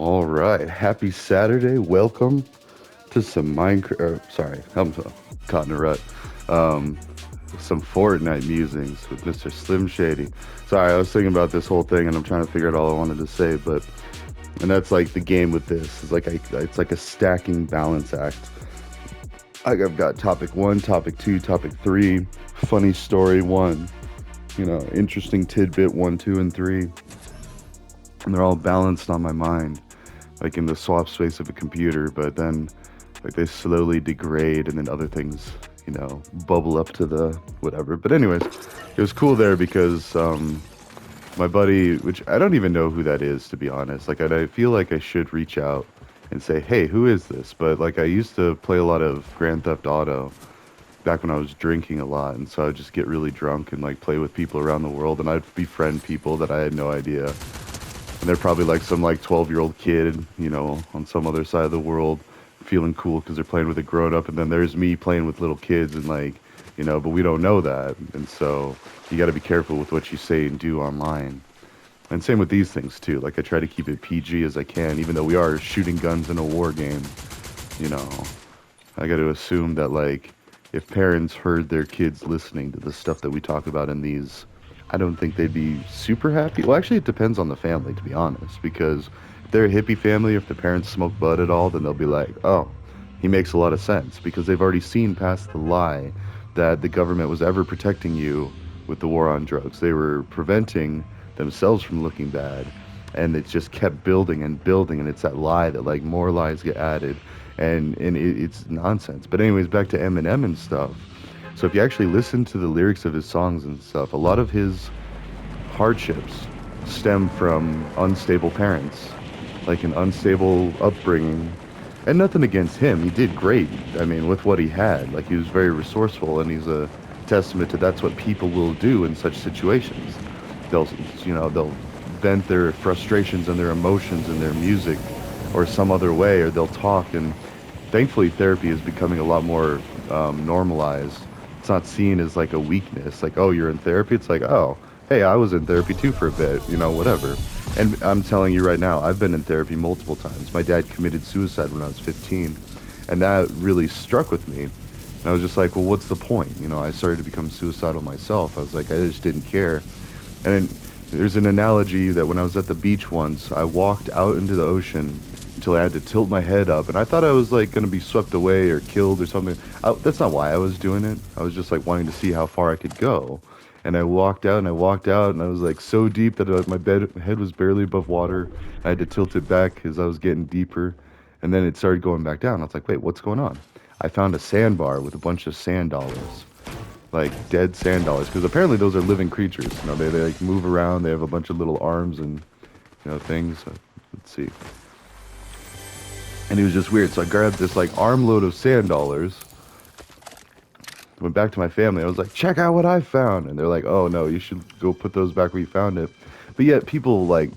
All right, happy Saturday. Welcome to some Minecraft. Sorry, I'm caught in a rut. Um, some Fortnite musings with Mr. Slim Shady. Sorry, I was thinking about this whole thing and I'm trying to figure out all I wanted to say, but and that's like the game with this. It's like a stacking balance act. I've got topic one, topic two, topic three, funny story one, interesting tidbit one, two, and three, and they're all balanced on my mind like in the swap space of a computer, but then like they slowly degrade and then other things, bubble up to the whatever. But anyways, it was cool there because my buddy, which I don't even know who that is to be honest. Like I feel like I should reach out and say, "Hey, who is this?" But like I used to play a lot of Grand Theft Auto back when I was drinking a lot, and so I'd just get really drunk and like play with people around the world, and I'd befriend people that I had no idea, and they're probably like some like 12-year-old kid, on some other side of the world, feeling cool because they're playing with a grown up, and then there's me playing with little kids, and like, but we don't know that, and so you got to be careful with what you say and do online. And same with these things too. Like I try to keep it PG as I can, even though we are shooting guns in a war game. You know, I got to assume that like if parents heard their kids listening to the stuff that we talk about in these, I don't think they'd be super happy. Well, actually, it depends on the family, to be honest, because if they're a hippie family, if the parents smoke bud at all, then they'll be like, oh, he makes a lot of sense because they've already seen past the lie that the government was ever protecting you with the war on drugs. They were preventing themselves from looking bad, and it just kept building and building, and it's that lie that like more lies get added, and it's nonsense. But anyways, back to Eminem and stuff. So if you actually listen to the lyrics of his songs and stuff, a lot of his hardships stem from unstable parents, like an unstable upbringing. And nothing against him, he did great. I mean, with what he had, like he was very resourceful, and he's a testament to that's what people will do in such situations. They'll, they'll vent their frustrations and their emotions in their music or some other way, or they'll talk. And thankfully, therapy is becoming a lot more normalized. It's not seen as like a weakness, like, oh, you're in therapy. It's like, oh, hey, I was in therapy too for a bit, whatever. And I'm telling you right now, I've been in therapy multiple times. My dad committed suicide when I was 15, and that really struck with me. And I was just like, well, what's the point? I started to become suicidal myself. I was like, I just didn't care. And then there's an analogy that when I was at the beach once, I walked out into the ocean until I had to tilt my head up, and I thought I was like going to be swept away or killed or something. That's not why I was doing it. I was just like wanting to see how far I could go. And I walked out and I walked out, and I was like so deep that my head was barely above water. I had to tilt it back as I was getting deeper, and then it started going back down. I was like, wait, what's going on? I found a sandbar with a bunch of sand dollars, like dead sand dollars, because apparently those are living creatures. They like move around. They have a bunch of little arms and things. Let's see. And it was just weird. So I grabbed this like armload of sand dollars, went back to my family. I was like, check out what I found. And they're like, oh no, you should go put those back where you found it. But yet people like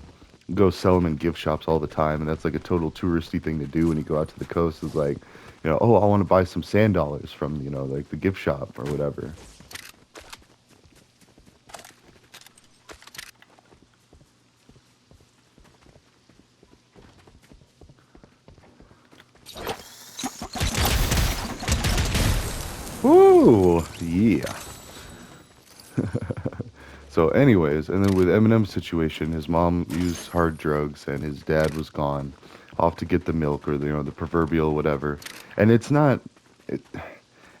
go sell them in gift shops all the time. And that's like a total touristy thing to do when you go out to the coast, is like, oh, I want to buy some sand dollars from, like the gift shop or whatever. Ooh, yeah. So, anyways, and then with Eminem's situation, his mom used hard drugs, and his dad was gone, off to get the milk or the proverbial whatever. And it's not, it,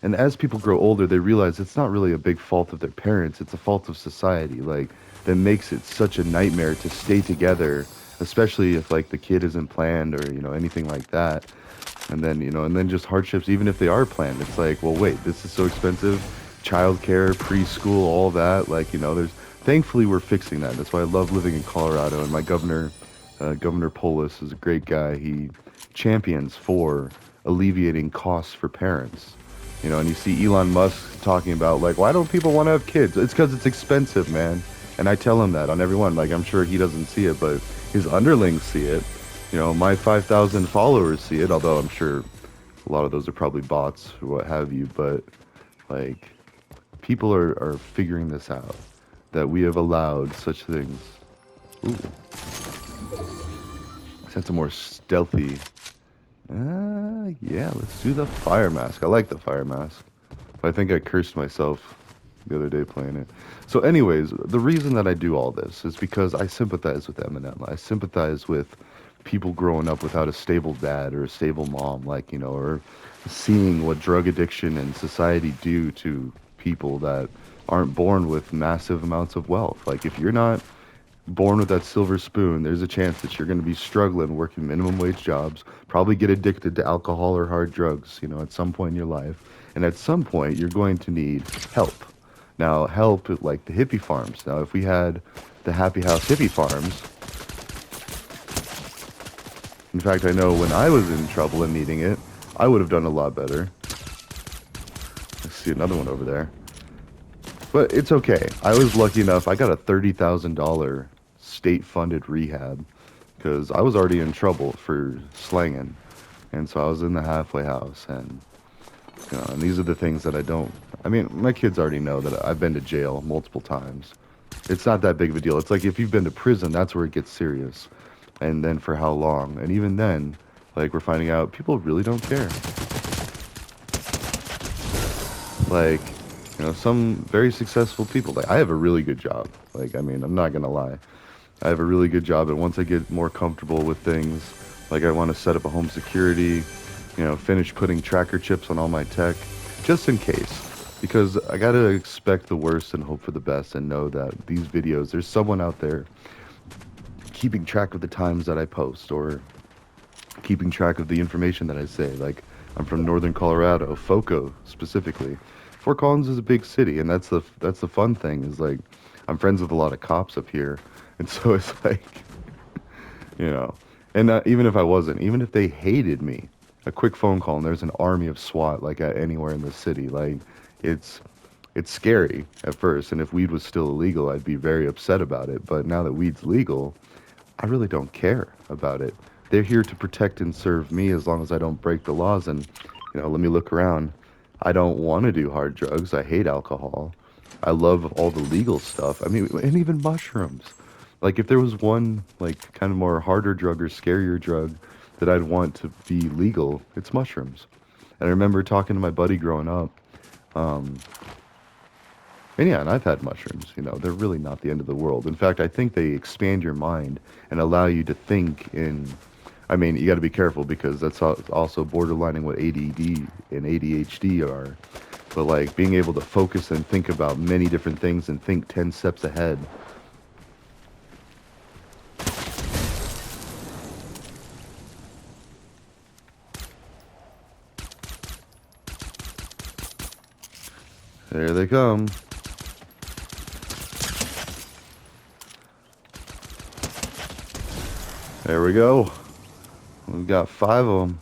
and as people grow older, they realize it's not really a big fault of their parents. It's a fault of society, like that makes it such a nightmare to stay together, especially if like the kid isn't planned or anything like that. And then just hardships, even if they are planned. It's like, well, wait, this is so expensive. Childcare, preschool, all that. Like, there's, thankfully we're fixing that. That's why I love living in Colorado. And my governor, Governor Polis, is a great guy. He champions for alleviating costs for parents. And you see Elon Musk talking about, like, why don't people want to have kids? It's because it's expensive, man. And I tell him that on everyone. Like, I'm sure he doesn't see it, but his underlings see it. My 5,000 followers see it, although I'm sure a lot of those are probably bots or what have you. But, like, people are figuring this out, that we have allowed such things. Ooh. That's a more stealthy. Yeah, let's do the fire mask. I like the fire mask. I think I cursed myself the other day playing it. So, anyways, the reason that I do all this is because I sympathize with Eminem. I sympathize with people growing up without a stable dad or a stable mom, like, you know, or seeing what drug addiction and society do to people that aren't born with massive amounts of wealth. Like, if you're not born with that silver spoon, there's a chance that you're going to be struggling working minimum wage jobs, probably get addicted to alcohol or hard drugs, you know, at some point in your life. And at some point, you're going to need help. Now, help like the hippie farms. Now, if we had the Happy House Hippie Farms, in fact, I know when I was in trouble and needing it, I would have done a lot better. I see another one over there. But it's okay. I was lucky enough. I got a $30,000 state-funded rehab because I was already in trouble for slanging, and so I was in the halfway house, and you know, and these are the things that I don't. I mean, my kids already know that I've been to jail multiple times. It's not that big of a deal. It's like if you've been to prison, that's where it gets serious, and then for how long? And even then, like we're finding out, people really don't care. Like, you know, some very successful people. Like, I have a really good job. Like, I mean, I'm not gonna lie. I have a really good job, and once I get more comfortable with things, like I want to set up a home security, you know, finish putting tracker chips on all my tech, just in case. Because I gotta expect the worst and hope for the best and know that these videos, there's someone out there keeping track of the times that I post or keeping track of the information that I say. Like, I'm from northern Colorado, Foco specifically. Fort Collins is a big city, and that's the fun thing is like I'm friends with a lot of cops up here, and so it's like, you know, and even if I wasn't, even if they hated me, a quick phone call and there's an army of SWAT like at anywhere in the city, like it's it's scary at first, and if weed was still illegal, I'd be very upset about it. But now that weed's legal, I really don't care about it. They're here to protect and serve me as long as I don't break the laws. And, you know, let me look around. I don't want to do hard drugs. I hate alcohol. I love all the legal stuff. I mean, and even mushrooms. Like, if there was one, like, kind of more harder drug or scarier drug that I'd want to be legal, it's mushrooms. And I remember talking to my buddy growing up. Um, and yeah, and I've had mushrooms, you know, they're really not the end of the world. In fact, I think they expand your mind and allow you to think in, I mean, you got to be careful because that's also borderlining what ADD and ADHD are. But like being able to focus and think about many different things and think 10 steps ahead. There they come. There we go. We've got 5 of them.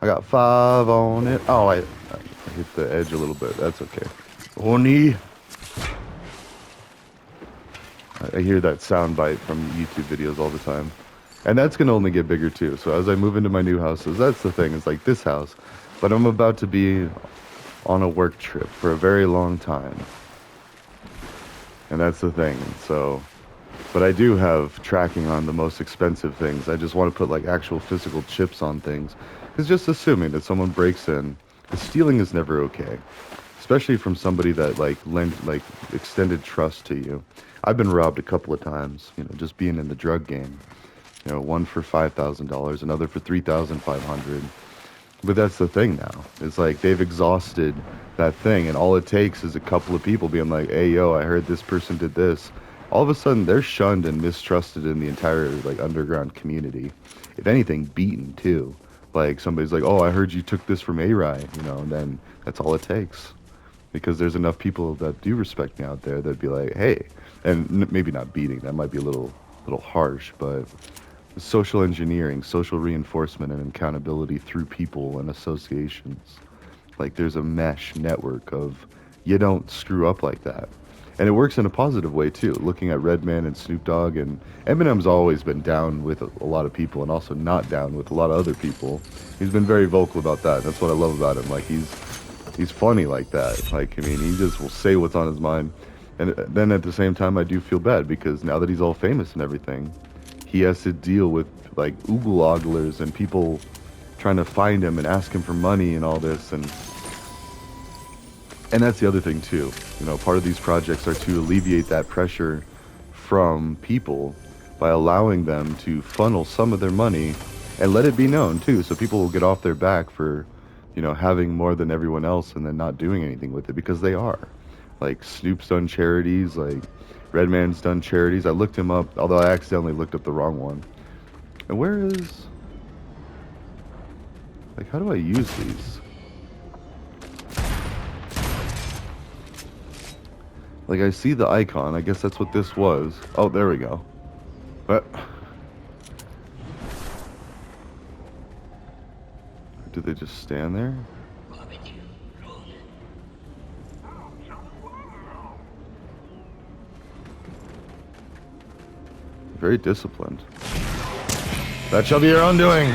I got 5 on it. Oh, I hit the edge a little bit. That's okay. Oni. I hear that sound bite from YouTube videos all the time. And that's going to only get bigger too. So as I move into my new houses, that's the thing. It's like this house. But I'm about to be on a work trip for a very long time. And that's the thing. And so, but I do have tracking on the most expensive things. I just want to put like actual physical chips on things. Because just assuming that someone breaks in, because stealing is never okay. Especially from somebody that like extended trust to you. I've been robbed a couple of times, you know, just being in the drug game. You know, one for $5,000, another for $3,500. But that's the thing now. It's like they've exhausted that thing, and all it takes is a couple of people being like, "Hey, yo, I heard this person did this." All of a sudden, they're shunned and mistrusted in the entire like underground community. If anything, beaten too. Like somebody's like, "Oh, I heard you took this from A-Rye," you know, and then that's all it takes. Because there's enough people that do respect me out there that'd be like, "Hey," and maybe not beating. That might be a little harsh, but social engineering, social reinforcement, and accountability through people and associations. Like there's a mesh network of you don't screw up like that. And it works in a positive way too. Looking at Redman and Snoop Dogg, and Eminem's always been down with a lot of people and also not down with a lot of other people. He's been very vocal about that. That's what I love about him. Like he's funny like that. Like I mean, he just will say what's on his mind. And then at the same time, I do feel bad because now that he's all famous and everything, he has to deal with like oogle oglers and people trying to find him and ask him for money and all this. And that's the other thing too. You know, part of these projects are to alleviate that pressure from people by allowing them to funnel some of their money and let it be known too, so people will get off their back for, you know, having more than everyone else and then not doing anything with it, because they are. Like Snoop's done charities, like Redman's done charities. I looked him up, although I accidentally looked up the wrong one. And where is, like, how do I use these? Like, I see the icon. I guess that's what this was. Oh, there we go. But did they just stand there? Very disciplined. That shall be your undoing.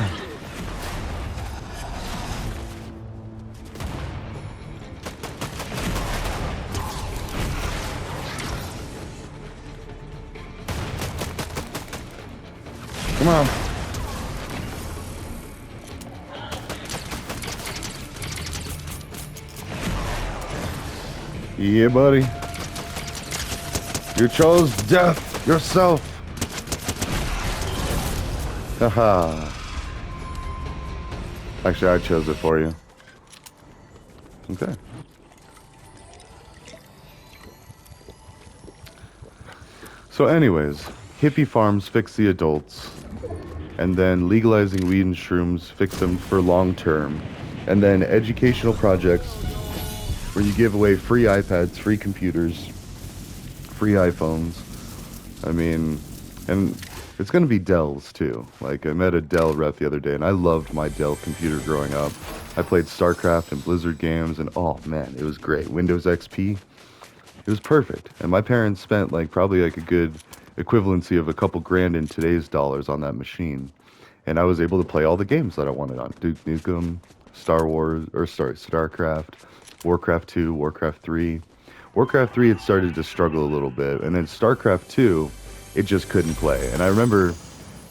Come on. Yeah, buddy. You chose death yourself. Haha. Actually, I chose it for you. Okay. So anyways, hippie farms fix the adults, and then legalizing weed and shrooms fix them for long term, and then educational projects where you give away free iPads, free computers, free iPhones. I mean, and it's going to be Dells too. Like, I met a Dell rep the other day, and I loved my Dell computer growing up. I played StarCraft and Blizzard games, and oh man, it was great. Windows XP, it was perfect. And my parents spent like probably like a good equivalency of a couple grand in today's dollars on that machine. And I was able to play all the games that I wanted on Duke Nukem, Star Wars, or sorry, StarCraft, Warcraft 2, Warcraft 3. Warcraft 3 had started to struggle a little bit, and then StarCraft 2, it just couldn't play. And I remember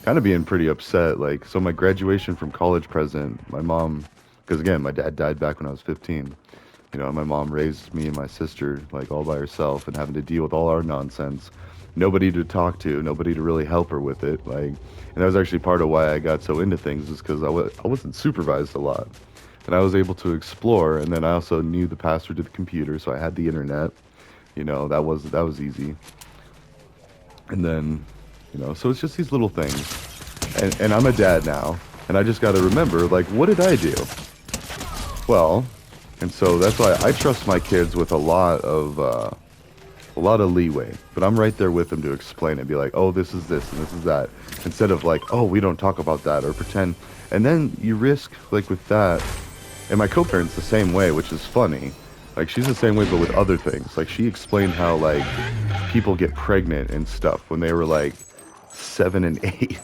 kind of being pretty upset. Like, so my graduation from college present, my mom, because again, my dad died back when I was 15. You know, my mom raised me and my sister like all by herself and having to deal with all our nonsense. Nobody to talk to, nobody to really help her with it. Like, and that was actually part of why I got so into things, is because I wasn't supervised a lot. And I was able to explore, and then I also knew the password to the computer, so I had the internet. You know, that was easy. And then, you know, so it's just these little things. And I'm a dad now, and I just got to remember, like, what did I do? Well, and so that's why I trust my kids with a lot of leeway. But I'm right there with them to explain and be like, oh, this is this and this is that, instead of like, oh, we don't talk about that, or pretend. And then you risk, like, with that. And my co-parent's the same way, which is funny. Like, she's the same way, but with other things. Like, she explained how, like, people get pregnant and stuff when they were, like, 7 and 8.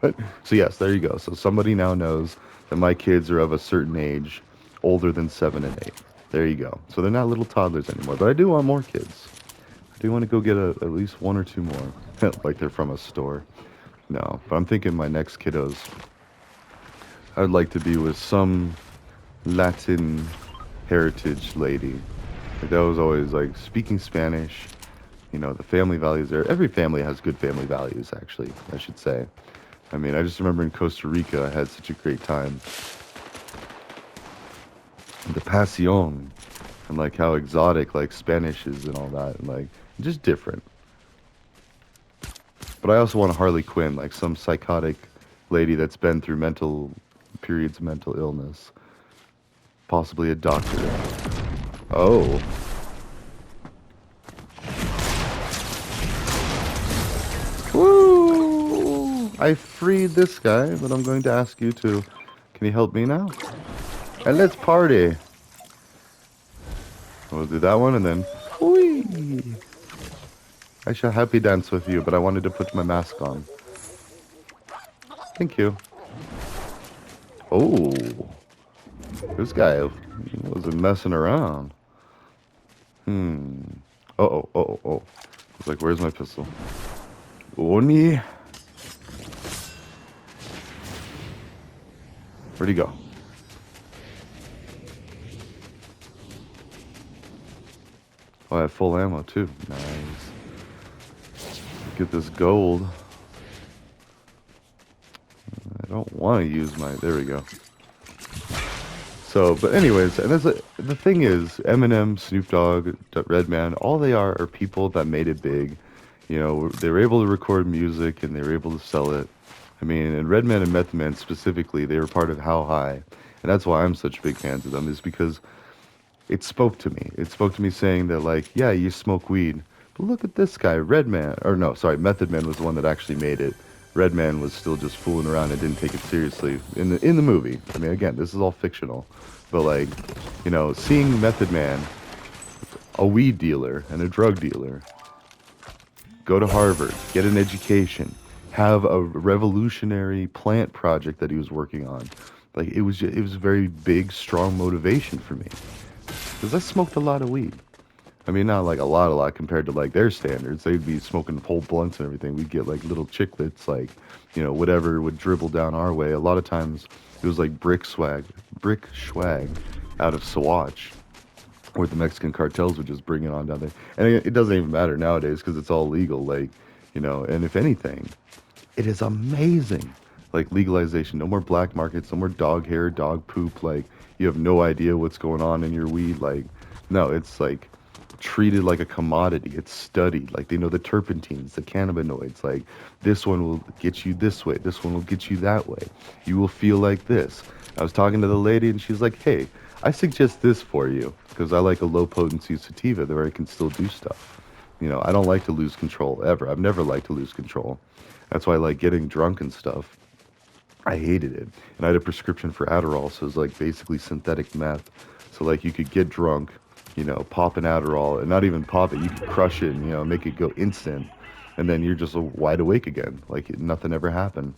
Like, so, yes, there you go. So somebody now knows that my kids are of a certain age, older than 7 and 8. There you go. So they're not little toddlers anymore. But I do want more kids. I do want to go get at least 1 or 2 more. Like they're from a store. No, but I'm thinking my next kiddos, I'd like to be with some Latin heritage lady. Like, that was always like speaking Spanish. You know, the family values there. Every family has good family values, actually, I should say. I mean, I just remember in Costa Rica, I had such a great time. The pasión, and like how exotic like Spanish is and all that, and like just different. But I also want a Harley Quinn, like some psychotic lady that's been through periods of mental illness. Possibly a doctor. Oh. Woo! I freed this guy, but I'm going to ask you to. Can you help me now? And let's party. We'll do that one and then. Whee! I shall happy dance with you, but I wanted to put my mask on. Thank you. Oh. This guy wasn't messing around. Oh. I was like, where's my pistol? Oni. Where'd he go? Oh, I have full ammo too. Nice. Get this gold. I don't want to use my... There we go. So, but anyways, and the thing is, Eminem, Snoop Dogg, Redman, all they are people that made it big. You know, they were able to record music and they were able to sell it. I mean, and Redman and Method Man specifically, they were part of How High. And that's why I'm such big fans of them, is because it spoke to me. It spoke to me saying that, like, yeah, you smoke weed, but look at this guy, Redman. Or no, sorry, Method Man was the one that actually made it. Redman was still just fooling around and didn't take it seriously in the movie. I mean, again, this is all fictional, but like, you know, seeing Method Man, a weed dealer and a drug dealer, go to Harvard, get an education, have a revolutionary plant project that he was working on, like it was a very big, strong motivation for me, because I smoked a lot of weed. I mean, not like a lot compared to like their standards. They'd be smoking whole blunts and everything. We'd get like little chiclets, like, you know, whatever would dribble down our way. A lot of times it was like brick swag out of Swatch, or the Mexican cartels would just bring it on down there. And it doesn't even matter nowadays because it's all legal, like, you know, and if anything, it is amazing. Like legalization, no more black markets, no more dog hair, dog poop. Like, you have no idea what's going on in your weed. Like, no, it's like treated like a commodity. It's studied. Like, they know the terpenes, the cannabinoids. Like, this one will get you this way. This one will get you that way. You will feel like this. I was talking to the lady and she's like, hey, I suggest this for you because I like a low potency sativa where I can still do stuff. You know, I don't like to lose control ever. I've never liked to lose control. That's why I like getting drunk and stuff. I hated it. And I had a prescription for Adderall, so it was like basically synthetic meth. So like you could get drunk, you know, pop an Adderall, and not even pop it, you could crush it and, you know, make it go instant. And then you're just wide awake again, like nothing ever happened.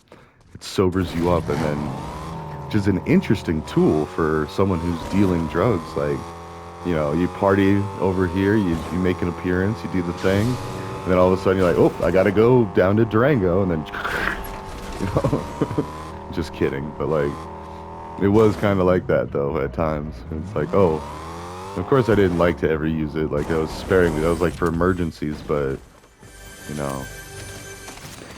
It sobers you up, and then just an interesting tool for someone who's dealing drugs. Like, you know, you party over here, you make an appearance, you do the thing, and then all of a sudden you're like, oh, I gotta go down to Durango, and then, you know, just kidding. But like, it was kind of like that though at times. It's like, oh, of course I didn't like to ever use it. Like, I was sparingly. That was like for emergencies, but you know.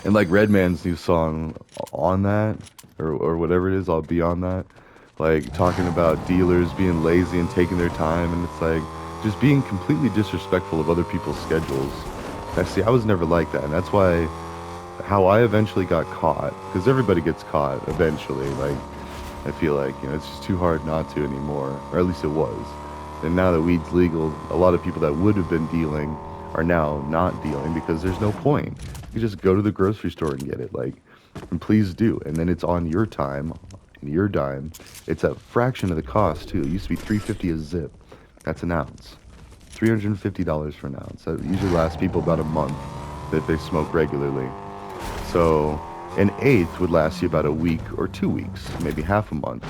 And like Redman's new song on that, or whatever it is, I'll be on that. Like talking about dealers being lazy and taking their time, and it's like just being completely disrespectful of other people's schedules. I was never like that, and that's why how I eventually got caught, because everybody gets caught eventually. Like, I feel like, you know, it's just too hard not to anymore, or at least it was. And now that weed's legal, a lot of people that would have been dealing are now not dealing because there's no point. You just go to the grocery store and get it, like, and please do. And then it's on your time, and your dime. It's a fraction of the cost too. It used to be $3.50 a zip. That's an ounce. $350 for an ounce. That usually lasts people about a month that they smoke regularly. So an eighth would last you about a week or 2 weeks, maybe half a month.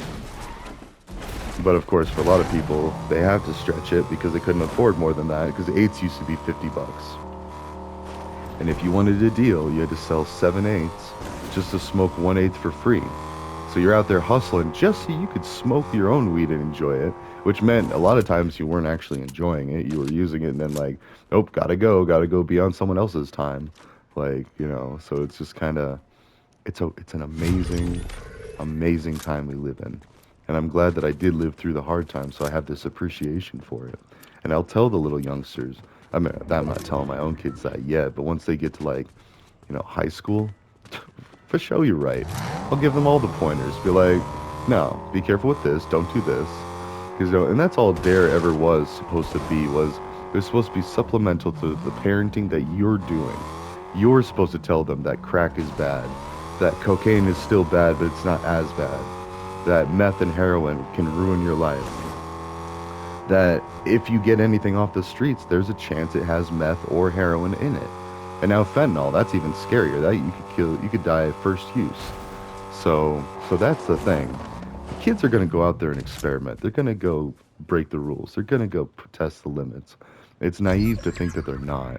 But of course, for a lot of people, they have to stretch it because they couldn't afford more than that, because eighths used to be 50 bucks. And if you wanted a deal, you had to sell 7/8 just to smoke 1/8 for free. So you're out there hustling just so you could smoke your own weed and enjoy it, which meant a lot of times you weren't actually enjoying it. You were using it and then like, nope, gotta go be on someone else's time. Like, you know, so it's just kind of, it's an amazing time we live in. And I'm glad that I did live through the hard times, so I have this appreciation for it. And I'll tell the little youngsters, I mean, I'm not telling my own kids that yet, but once they get to like, you know, high school, for sure you're right. I'll give them all the pointers. Be like, no, be careful with this, don't do this. Because, you know, and that's all Dare ever was supposed to be, was they're supposed to be supplemental to the parenting that you're doing. You're supposed to tell them that crack is bad, that cocaine is still bad, but it's not as bad, that meth and heroin can ruin your life, that if you get anything off the streets, there's a chance it has meth or heroin in it. And now fentanyl, that's even scarier. That you could die at first use. So that's the thing. The kids are going to go out there and experiment. They're going to go break the rules. They're going to go test the limits. It's naive to think that they're not.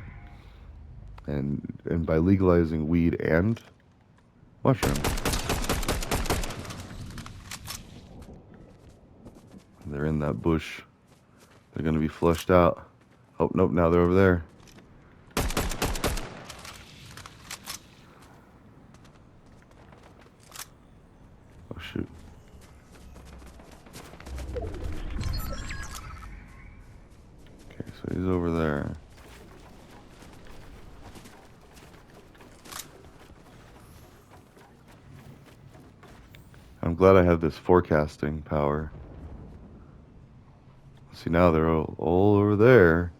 And by legalizing weed and mushroom, They're in that bush. They're gonna be flushed out. Oh, nope, now they're over there. Oh, shoot. Okay, so he's over there. I'm glad I have this forecasting power. See, now they're all over there.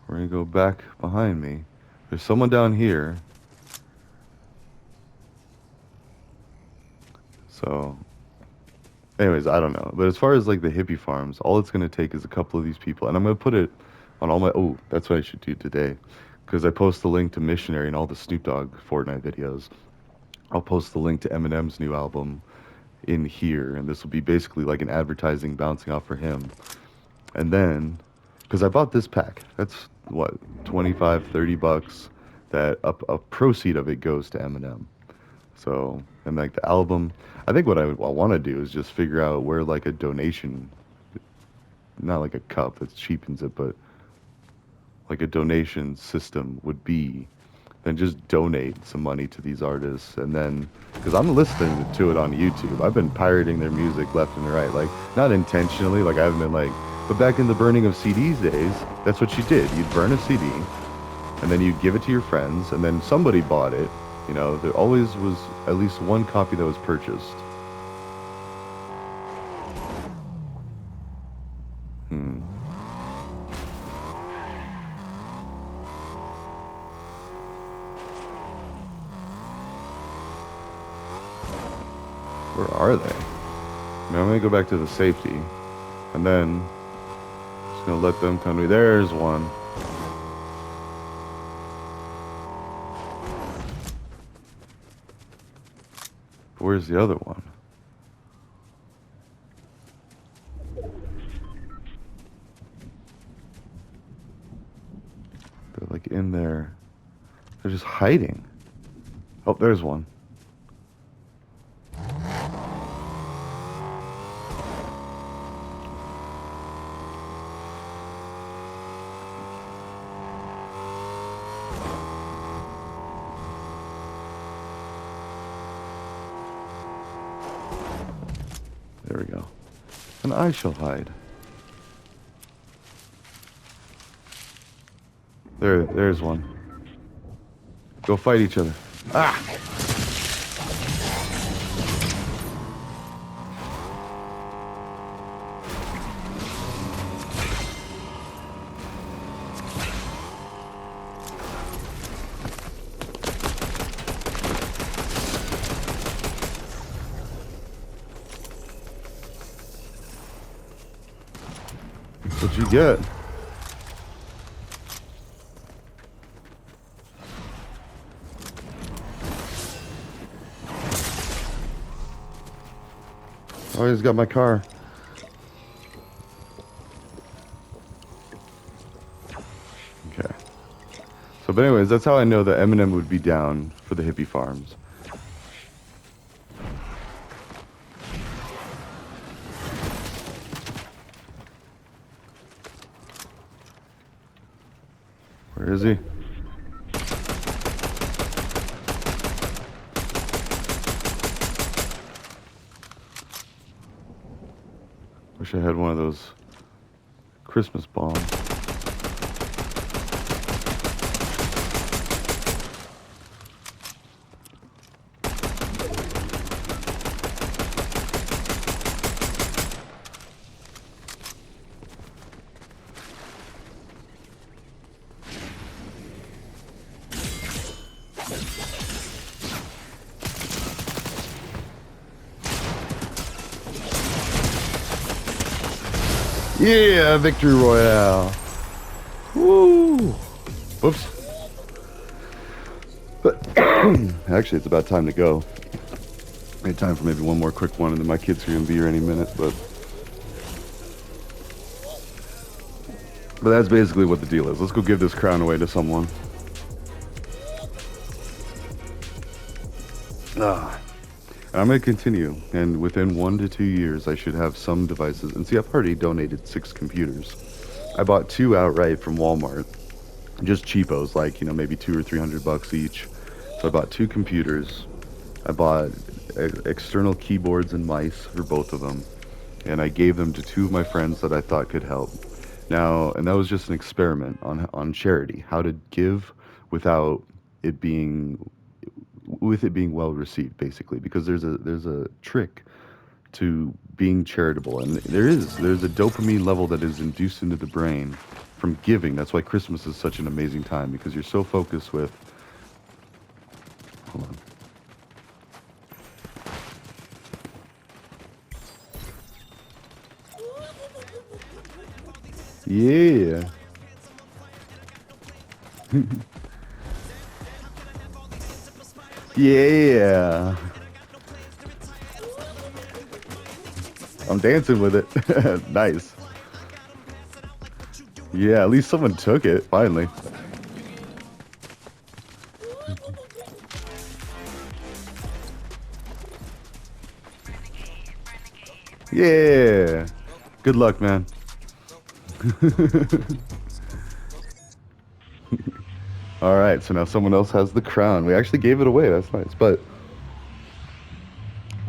We're gonna go back behind me. There's someone down here. So, anyways, I don't know. But as far as like the hippie farms, all it's gonna take is a couple of these people, and I'm gonna put it on all my. Oh, that's what I should do today, because I post the link to Missionary and all the Snoop Dogg Fortnite videos. I'll post the link to Eminem's new album in here, and this will be basically like an advertising bouncing off for him. And then, because I bought this pack, that's what, 25, 30 bucks, that a proceed of it goes to Eminem. So, and like the album, I think what I want to do is just figure out where like a donation, not like a cup that cheapens it, but like a donation system would be. Then just donate some money to these artists, and then because I'm listening to it on YouTube, I've been pirating their music left and right, like not intentionally, like I haven't been like, but back in the burning of CDs days, that's what you did. You'd burn a CD, and then you'd give it to your friends, and then somebody bought it. You know, there always was at least one copy that was purchased. Where are they? I mean, I'm gonna go back to the safety, and then just gonna let them come to me. There's one. Where's the other one? They're like in there. They're just hiding. Oh, there's one. There we go. And I shall hide. There's one. Go fight each other. Ah! What'd you get? Oh, he's got my car. Okay. So, but anyways, that's how I know that Eminem would be down for the hippie farms. Where is he? Wish I had one of those Christmas bombs. Yeah, victory royale. Woo! Whoops. Actually, it's about time to go. I had time for maybe one more quick one, and then my kids are gonna be here any minute. But that's basically what the deal is. Let's go give this crown away to someone. And I'm going to continue. And within 1 to 2 years, I should have some devices. And see, I've already donated 6 computers. I bought 2 outright from Walmart, just cheapos, like, maybe 200 or 300 bucks each. So I bought 2 computers. I bought external keyboards and mice for both of them. And I gave them to 2 of my friends that I thought could help. Now, and that was just an experiment on charity, how to give without it being with it being well received, basically, because there's a trick to being charitable, and there's a dopamine level that is induced into the brain from giving. That's why Christmas is such an amazing time, because you're so focused with. Hold on. Yeah. Yeah. I'm dancing with it. Nice. Yeah, at least someone took it, finally. Yeah. Good luck, man. All right, so now someone else has the crown. We actually gave it away. That's nice. But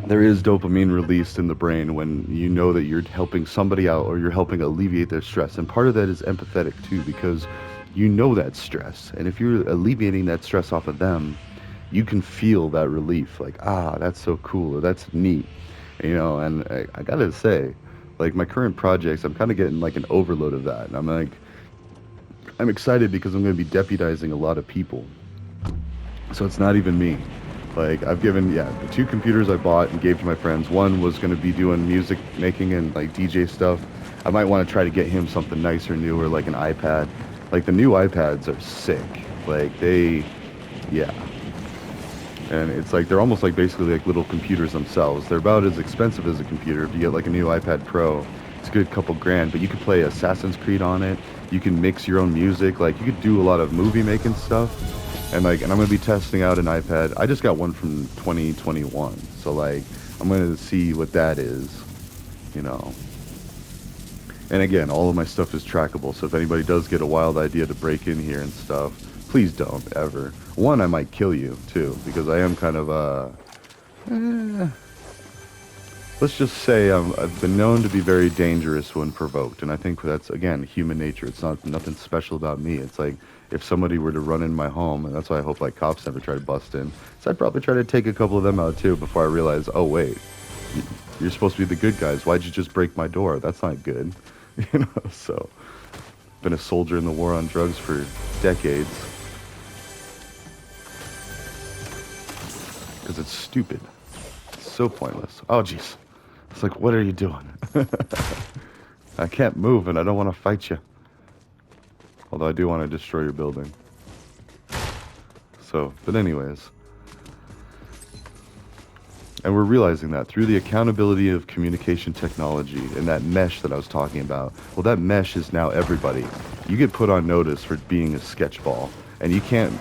there is dopamine released in the brain when you know that you're helping somebody out or you're helping alleviate their stress. And part of that is empathetic too, because you know that stress. And if you're alleviating that stress off of them, you can feel that relief. Like, ah, that's so cool, or that's neat. And I gotta say, like my current projects, I'm kind of getting like an overload of that. And I'm excited because I'm going to be deputizing a lot of people. So it's not even me. Like I've given, yeah, the 2 computers I bought and gave to my friends. One was going to be doing music making and like DJ stuff. I might want to try to get him something nicer, newer, like an iPad. Like the new iPads are sick. Like yeah. And it's like they're almost like basically like little computers themselves. They're about as expensive as a computer. If you get like a new iPad Pro, it's a good couple grand, but you could play Assassin's Creed on it. You can mix your own music. Like you could do a lot of movie making stuff. And I'm gonna be testing out an iPad. I just got one from 2021, so like I'm gonna see what that is, you know. And again, all of my stuff is trackable. So if anybody does get a wild idea to break in here and stuff, please don't ever. One, I might kill you too, because I am kind of eh, let's just say I've been known to be very dangerous when provoked, and I think that's again human nature. It's not nothing special about me. It's like if somebody were to run in my home, and that's why I hope like cops never try to bust in. So I'd probably try to take a couple of them out too before I realize, oh wait, you're supposed to be the good guys. Why'd you just break my door? That's not good, So been a soldier in the war on drugs for decades because it's stupid. It's so pointless. Oh jeez. It's like, what are you doing? I can't move and I don't want to fight you. Although I do want to destroy your building. So, but anyways. And we're realizing that through the accountability of communication technology and that mesh that I was talking about. Well, that mesh is now everybody. You get put on notice for being a sketchball. And you can't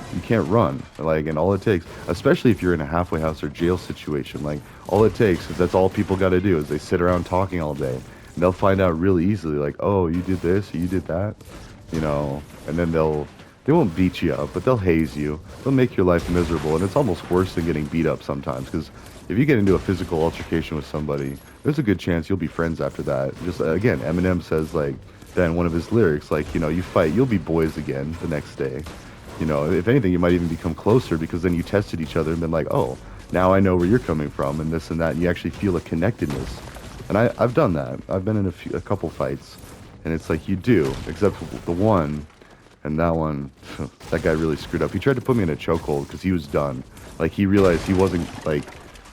run. Like, and all it takes, especially if you're in a halfway house or jail situation, like all it takes is that's all people got to do is they sit around talking all day. And they'll find out really easily, like, oh, you did this, you did that, and then they won't beat you up, but they'll haze you. They'll make your life miserable, and it's almost worse than getting beat up sometimes, because if you get into a physical altercation with somebody, there's a good chance you'll be friends after that. Just again, Eminem says like that in one of his lyrics, like, you fight, you'll be boys again the next day. If anything, you might even become closer because then you tested each other and been like, oh, now I know where you're coming from and this and that, and you actually feel a connectedness. And I've done that. I've been in a couple fights, and it's like you do, except for the one, and that one, that guy really screwed up. He tried to put me in a chokehold because he was done. Like he realized he wasn't like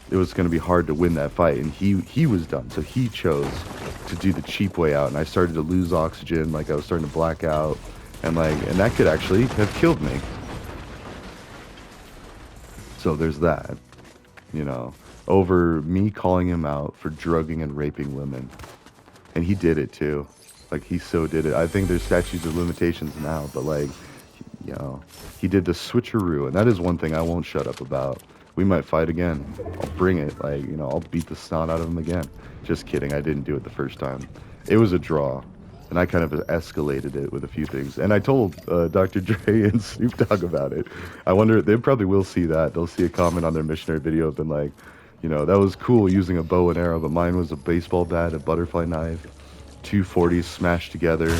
it was going to be hard to win that fight, and he was done. So he chose to do the cheap way out, and I started to lose oxygen. Like I was starting to black out. And that could actually have killed me. So there's that, over me calling him out for drugging and raping women. And he did it too. Like he so did it. I think there's statutes of limitations now, but like, he did the switcheroo. And that is one thing I won't shut up about. We might fight again. I'll bring it. Like, I'll beat the snot out of him again. Just kidding. I didn't do it the first time. It was a draw. And I kind of escalated it with a few things. And I told Dr. Dre and Snoop Dogg about it. I wonder, they probably will see that. They'll see a comment on their missionary video of been like, that was cool using a bow and arrow, but mine was a baseball bat, a butterfly knife, two 40s smashed together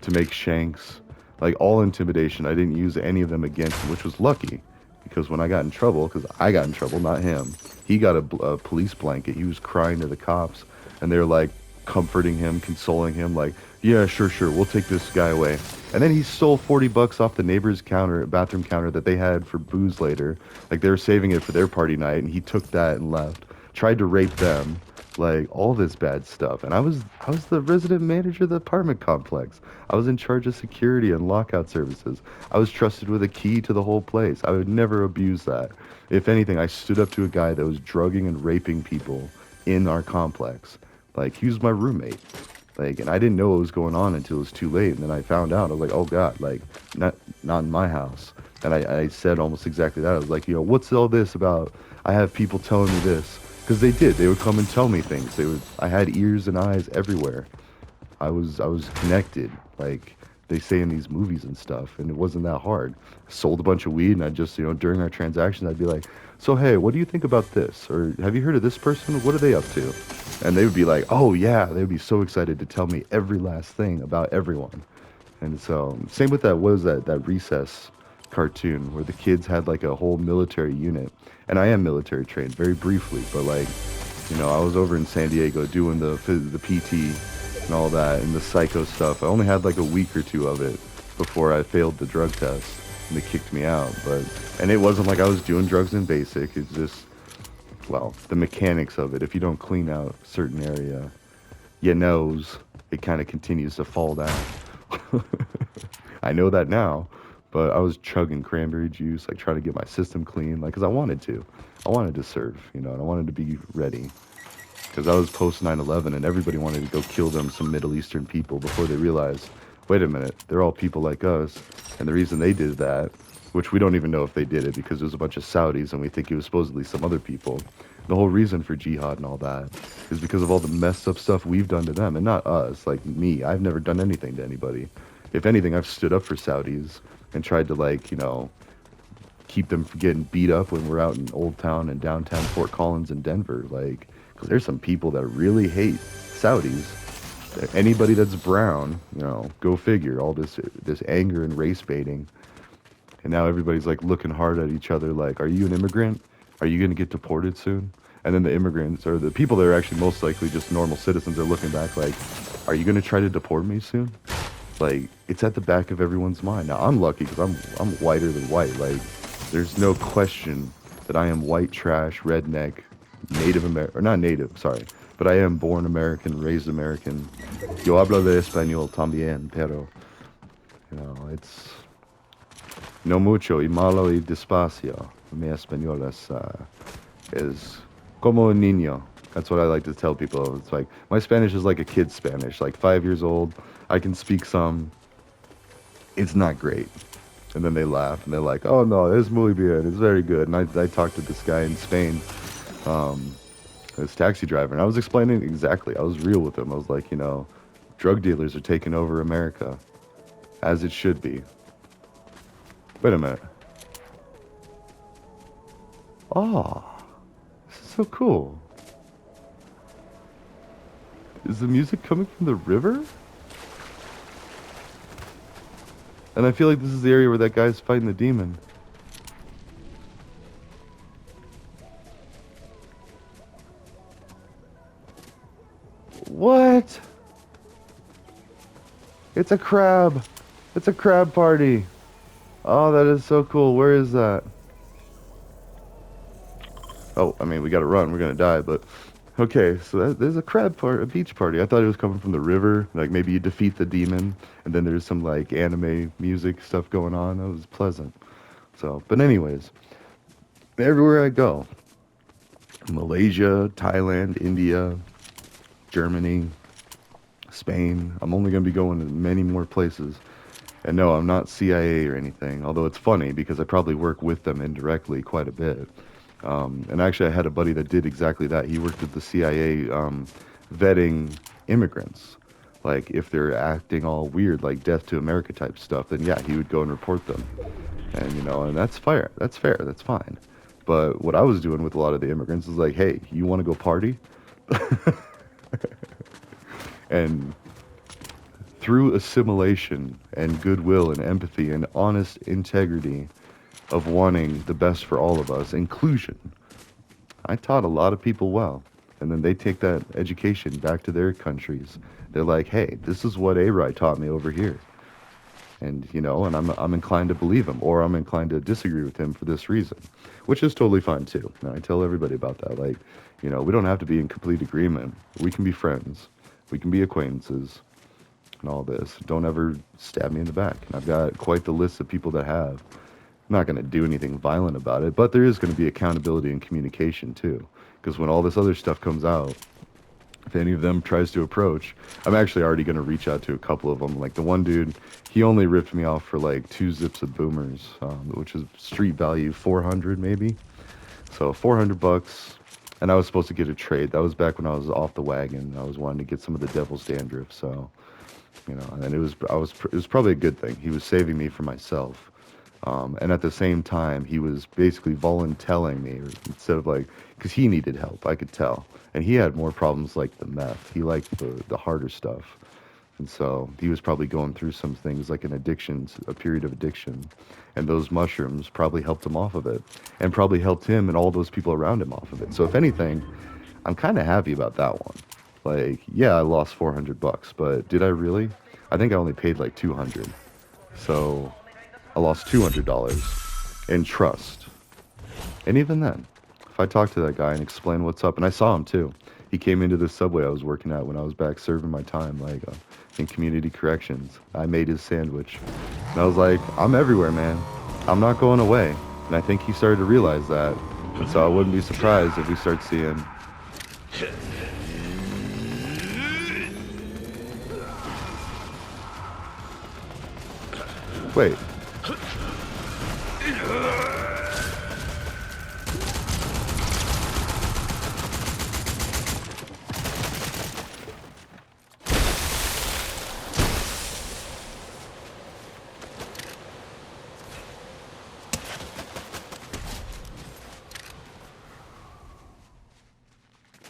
to make shanks. Like, all intimidation. I didn't use any of them against him, which was lucky. Because when I got in trouble, because I got in trouble, not him, he got a police blanket. He was crying to the cops, and they were like comforting him, consoling him, like, yeah, sure, sure, we'll take this guy away. And then he stole $40 off the neighbor's bathroom counter that they had for booze later. Like, they were saving it for their party night, and he took that and left. Tried to rape them, like all this bad stuff. And I was the resident manager of the apartment complex. I was in charge of security and lockout services. I was trusted with a key to the whole place. I would never abuse that. If anything, I stood up to a guy that was drugging and raping people in our complex. Like, he was my roommate. Like, and I didn't know what was going on until it was too late. And then I found out. I was like, oh God, like, not in my house. And I said almost exactly that. I was like, what's all this about? I have people telling me this. Because they did. They would come and tell me things. I had ears and eyes everywhere. I was connected, like they say in these movies and stuff, and it wasn't that hard. I sold a bunch of weed, and I just, during our transactions, I'd be like, so hey, what do you think about this? Or have you heard of this person? What are they up to? And they would be like, oh yeah, they would be so excited to tell me every last thing about everyone. And so, same with that, what was that Recess cartoon where the kids had like a whole military unit. And I am military trained, very briefly, but like, I was over in San Diego doing the PT and all that and the psycho stuff. I only had like a week or two of it before I failed the drug test and they kicked me out. And it wasn't like I was doing drugs in basic. It's just, well, the mechanics of it. If you don't clean out a certain area, your nose, it kind of continues to fall down. I know that now, but I was chugging cranberry juice, like trying to get my system clean, like, because I wanted to. I wanted to serve, and I wanted to be ready. Because I was post 9/11 and everybody wanted to go kill them, some Middle Eastern people, before they realized, wait a minute, they're all people like us. And the reason they did that, which we don't even know if they did it because it was a bunch of Saudis and we think it was supposedly some other people. The whole reason for jihad and all that is because of all the messed up stuff we've done to them, and not us, like me. I've never done anything to anybody. If anything, I've stood up for Saudis and tried to, like, keep them from getting beat up when we're out in Old Town and downtown Fort Collins and Denver. Like, because there's some people that really hate Saudis. Anybody that's brown, go figure. All this anger and race baiting. And now everybody's like looking hard at each other like, are you an immigrant? Are you going to get deported soon? And then the immigrants, or the people that are actually most likely just normal citizens, are looking back like, are you going to try to deport me soon? Like, it's at the back of everyone's mind. Now, I'm lucky because I'm whiter than white. Like, there's no question that I am white trash, redneck, Native American, or not native, sorry, but I am born American, raised American. Yo hablo de español también, pero, it's no mucho y malo y despacio. Mi español es como un niño. That's what I like to tell people. It's like, my Spanish is like a kid's Spanish, like 5 years old. I can speak some. It's not great. And then they laugh and they're like, oh no, es muy bien. It's very good. And I talked to this guy in Spain, this taxi driver, and I was explaining exactly. I was real with him. I was like, drug dealers are taking over America, as it should be. Wait a minute. Oh, this is so cool. Is the music coming from the river? And I feel like this is the area where that guy's fighting the demon. What? It's a crab. It's a crab party. Oh, that is so cool. Where is that? Oh, I mean, we gotta run. We're gonna die, but... Okay, so there's a beach party. I thought it was coming from the river. Like, maybe you defeat the demon, and then there's some, like, anime music stuff going on. That was pleasant. So, but anyways, everywhere I go, Malaysia, Thailand, India, Germany, Spain, I'm only going to be going to many more places. And no, I'm not CIA or anything, although it's funny because I probably work with them indirectly quite a bit. And actually, I had a buddy that did exactly that. He worked at the CIA, vetting immigrants. Like, if they're acting all weird, like Death to America type stuff, then yeah, he would go and report them. And, and that's fair. That's fair. That's fine. But what I was doing with a lot of the immigrants is like, hey, you want to go party? And through assimilation and goodwill and empathy and honest integrity of wanting the best for all of us, inclusion, I taught a lot of people well. And then they take that education back to their countries. They're like, hey, this is what A-Rye taught me over here. And, and I'm inclined to believe him, or I'm inclined to disagree with him for this reason, which is totally fine too. And I tell everybody about that. Like, we don't have to be in complete agreement. We can be friends. We can be acquaintances and all this. Don't ever stab me in the back. And I've got quite the list of people that have. I'm not going to do anything violent about it, but there is going to be accountability and communication too. Because when all this other stuff comes out, if any of them tries to approach, I'm actually already going to reach out to a couple of them. Like the one dude, he only ripped me off for like 2 zips of boomers, which is street value 400 maybe. So $400, and I was supposed to get a trade. That was back when I was off the wagon. I was wanting to get some of the devil's dandruff. So, and it was probably a good thing. He was saving me from myself. And at the same time, he was basically volunteering me, or instead of like, because he needed help, I could tell. And he had more problems like the meth. He liked the harder stuff. And so he was probably going through some things like an addiction, a period of addiction. And those mushrooms probably helped him off of it. And probably helped him and all those people around him off of it. So if anything, I'm kind of happy about that one. Like, yeah, I lost $400, but did I really? I think I only paid like 200. So I lost $200 in trust. And even then, if I talk to that guy and explain what's up, and I saw him too. He came into the subway I was working at when I was back serving my time, like in community corrections. I made his sandwich. And I was like, I'm everywhere, man. I'm not going away. And I think he started to realize that. And so I wouldn't be surprised if we start seeing... Wait.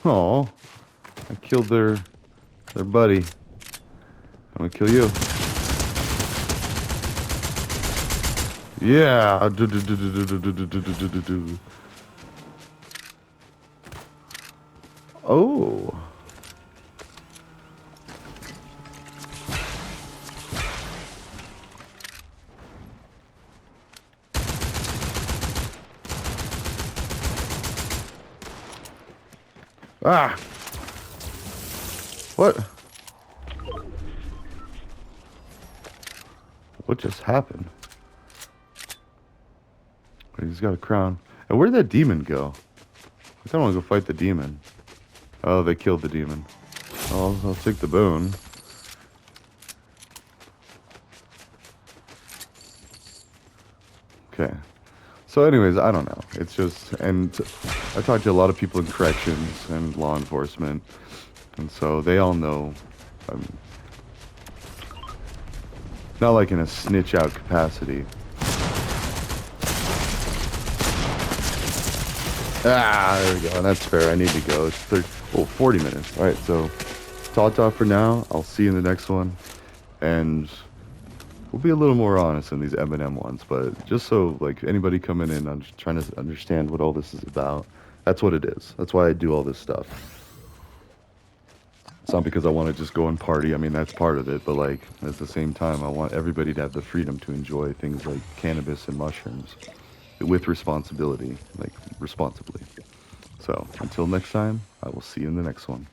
Oh, I killed their buddy. I'm gonna kill you. Yeah. Oh. Ah. What? What just happened? He's got a crown. And where'd that demon go? I kind of want to go fight the demon. Oh, they killed the demon. Oh, I'll take the bone. Okay. So anyways, I don't know. It's just, and I talked to a lot of people in corrections and law enforcement, and so they all know, not like in a snitch out capacity. Ah, there we go. That's fair. I need to go. It's 40 minutes. All right, so talk for now. I'll see you in the next one, and we'll be a little more honest in these Eminem ones, but just so like anybody coming in, I'm just trying to understand what all this is about. That's what it is. That's why I do all this stuff. It's not because I want to just go and party. I mean, that's part of it, but like at the same time, I want everybody to have the freedom to enjoy things like cannabis and mushrooms with responsibility, like responsibly. So until next time, I will see you in the next one.